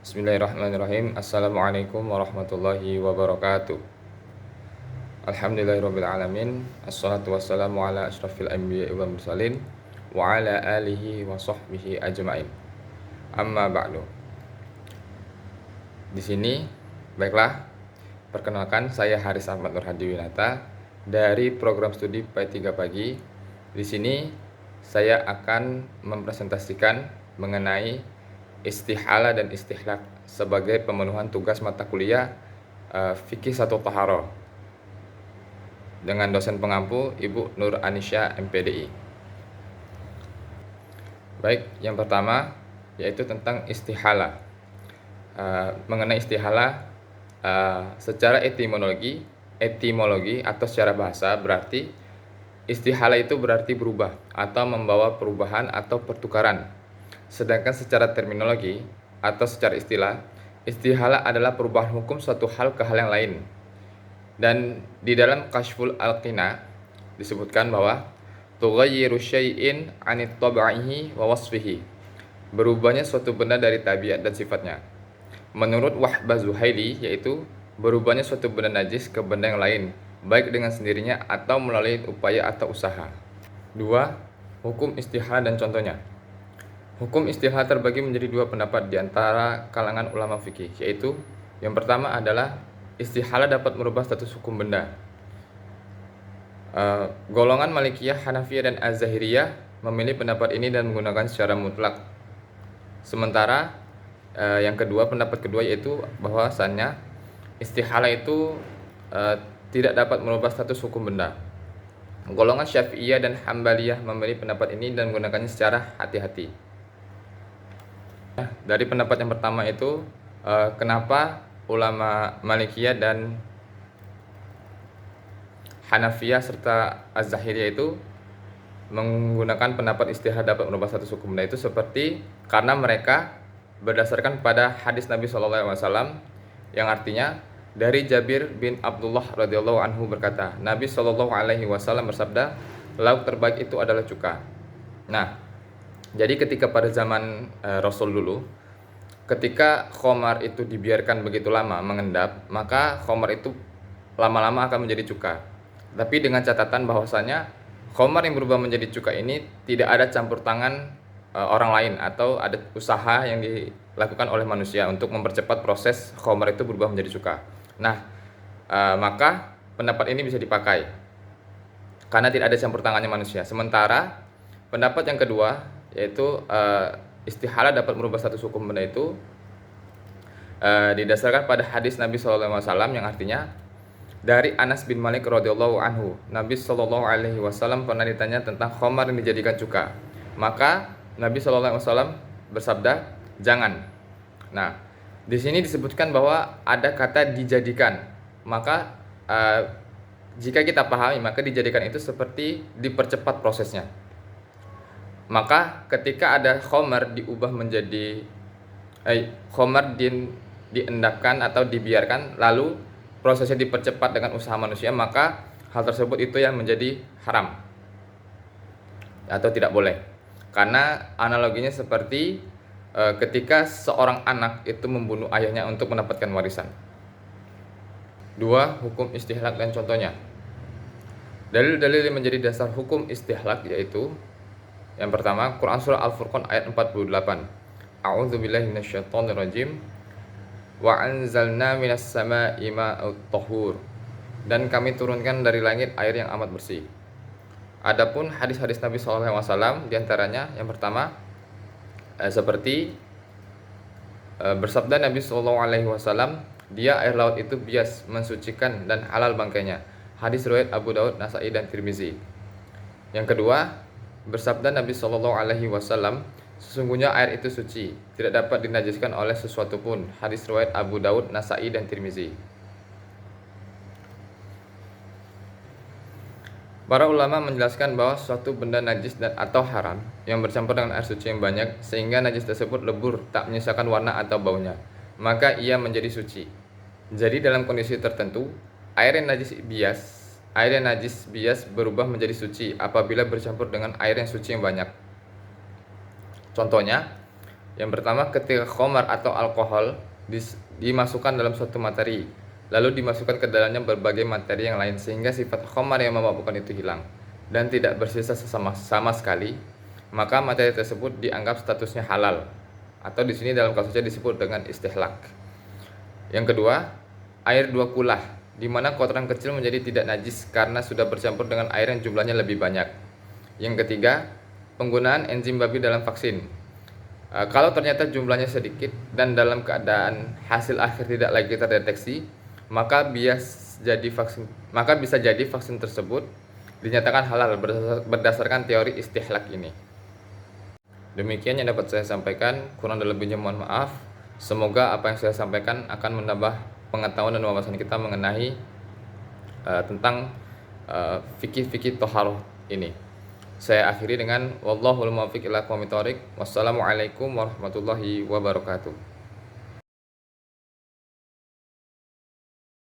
Bismillahirrahmanirrahim. Assalamualaikum warahmatullahi wabarakatuh. Alhamdulillahirabbil alamin. Assalatu wassalamu ala asyrafil anbiya'i wal mursalin wa ala alihi wa sahbihi ajmain. Amma ba'du. Di sini baiklah, perkenalkan saya Haris Ahmad Nur Hadi Winata dari program studi P3 Pagi. Di sini saya akan mempresentasikan mengenai istihala dan istihlak sebagai pemenuhan tugas mata kuliah Fikih 1 Taharah dengan dosen pengampu Ibu Nur Anisya MPDI. Baik, yang pertama yaitu tentang istihala. Mengenai istihala secara etimologi atau secara bahasa berarti istihala itu berarti berubah atau membawa perubahan atau pertukaran. Sedangkan secara terminologi atau secara istilah, istihala adalah perubahan hukum suatu hal ke hal yang lain. Dan di dalam Kashful Al-Qina disebutkan bahwa tughayyiru syai'in 'anit tab'ihi wa wasfihi. Berubahnya suatu benda dari tabiat dan sifatnya. Menurut Wahbah Zuhaili yaitu berubahnya suatu benda najis ke benda yang lain, baik dengan sendirinya atau melalui upaya atau usaha. 2. Hukum istihala dan contohnya. Hukum istihala terbagi menjadi dua pendapat di antara kalangan ulama fikih, yaitu yang pertama adalah istihala dapat merubah status hukum benda. Golongan Malikiyah, Hanafiyah, dan Az-Zahiriyah memilih pendapat ini dan menggunakan secara mutlak. Sementara yang kedua, pendapat kedua yaitu bahwasannya istihala itu tidak dapat merubah status hukum benda. Golongan Syafi'iyah dan Hambaliyah memilih pendapat ini dan menggunakannya secara hati-hati. Dari pendapat yang pertama itu, kenapa ulama Malikiyah dan Hanafiyah serta Az-Zahiriyah itu menggunakan pendapat istihala dapat merubah status hukum benda itu seperti karena mereka berdasarkan pada hadis Nabi SAW yang artinya dari Jabir bin Abdullah radhiyallahu anhu berkata, Nabi SAW bersabda, lauk terbaik itu adalah cuka. Nah, jadi ketika pada zaman Rasul dulu, ketika khamar itu dibiarkan begitu lama mengendap, maka khamar itu lama-lama akan menjadi cuka. Tapi dengan catatan bahwasanya khamar yang berubah menjadi cuka ini tidak ada campur tangan orang lain atau ada usaha yang dilakukan oleh manusia untuk mempercepat proses khamar itu berubah menjadi cuka. Nah, maka pendapat ini bisa dipakai karena tidak ada campur tangannya manusia. Sementara pendapat yang kedua yaitu istihala dapat merubah status hukum benda itu didasarkan pada hadis Nabi SAW yang artinya dari Anas bin Malik radhiyallahu anhu, Nabi SAW pernah ditanya tentang khamar yang dijadikan cuka, maka Nabi SAW bersabda jangan. Nah, di sini disebutkan bahwa ada kata dijadikan, maka jika kita pahami maka dijadikan itu seperti dipercepat prosesnya. Maka ketika ada khamar diubah menjadi khamar diendapkan atau dibiarkan lalu prosesnya dipercepat dengan usaha manusia, maka hal tersebut itu yang menjadi haram atau tidak boleh. Karena analoginya seperti ketika seorang anak itu membunuh ayahnya untuk mendapatkan warisan. 2. Hukum istihlak dan contohnya. Dalil-dalil yang menjadi dasar hukum istihlak yaitu yang pertama, Quran Surah Al-Furqan ayat 48. A'udzubillahi minasyaitonirrajim. Wa anzalna minas sama'i ma'ut tahur. Dan kami turunkan dari langit air yang amat bersih. Adapun hadis-hadis Nabi SAW diantaranya yang pertama seperti bersabda Nabi SAW, dia air laut itu bias, mensucikan dan halal bangkainya. Hadis riwayat Abu Daud, Nasai, dan Tirmizi. Yang kedua, bersabda Nabi SAW, sesungguhnya air itu suci, tidak dapat dinajiskan oleh sesuatu pun. Hadis riwayat Abu Daud, Nasai, dan Tirmizi. Para ulama menjelaskan bahwa suatu benda najis dan atau haram yang bercampur dengan air suci yang banyak sehingga najis tersebut lebur, tak menyisakan warna atau baunya, maka ia menjadi suci. Jadi dalam kondisi tertentu, air yang najis bias berubah menjadi suci apabila bercampur dengan air yang suci yang banyak. Contohnya, Yang pertama, ketika khamar atau alkohol dimasukkan dalam suatu materi, lalu dimasukkan ke dalamnya berbagai materi yang lain sehingga sifat khamar yang memabukkan itu hilang dan tidak bersisa sama sekali, maka materi tersebut dianggap statusnya halal, atau di sini dalam kasusnya disebut dengan istihlak. Yang kedua, air 2 kulah, di mana kotoran kecil menjadi tidak najis karena sudah bercampur dengan air yang jumlahnya lebih banyak. Yang ketiga, penggunaan enzim babi dalam vaksin. Kalau ternyata jumlahnya sedikit dan dalam keadaan hasil akhir tidak lagi terdeteksi, maka bisa jadi vaksin tersebut dinyatakan halal berdasarkan teori istihlak ini. Demikian yang dapat saya sampaikan, kurang dan lebihnya mohon maaf. Semoga apa yang saya sampaikan akan menambah pengetahuan dan wawasan kita mengenai tentang fikih-fikih toharoh ini. Saya akhiri dengan wallahul muwaffiq ila aqwamit thoriq. Wassalamualaikum warahmatullahi wabarakatuh.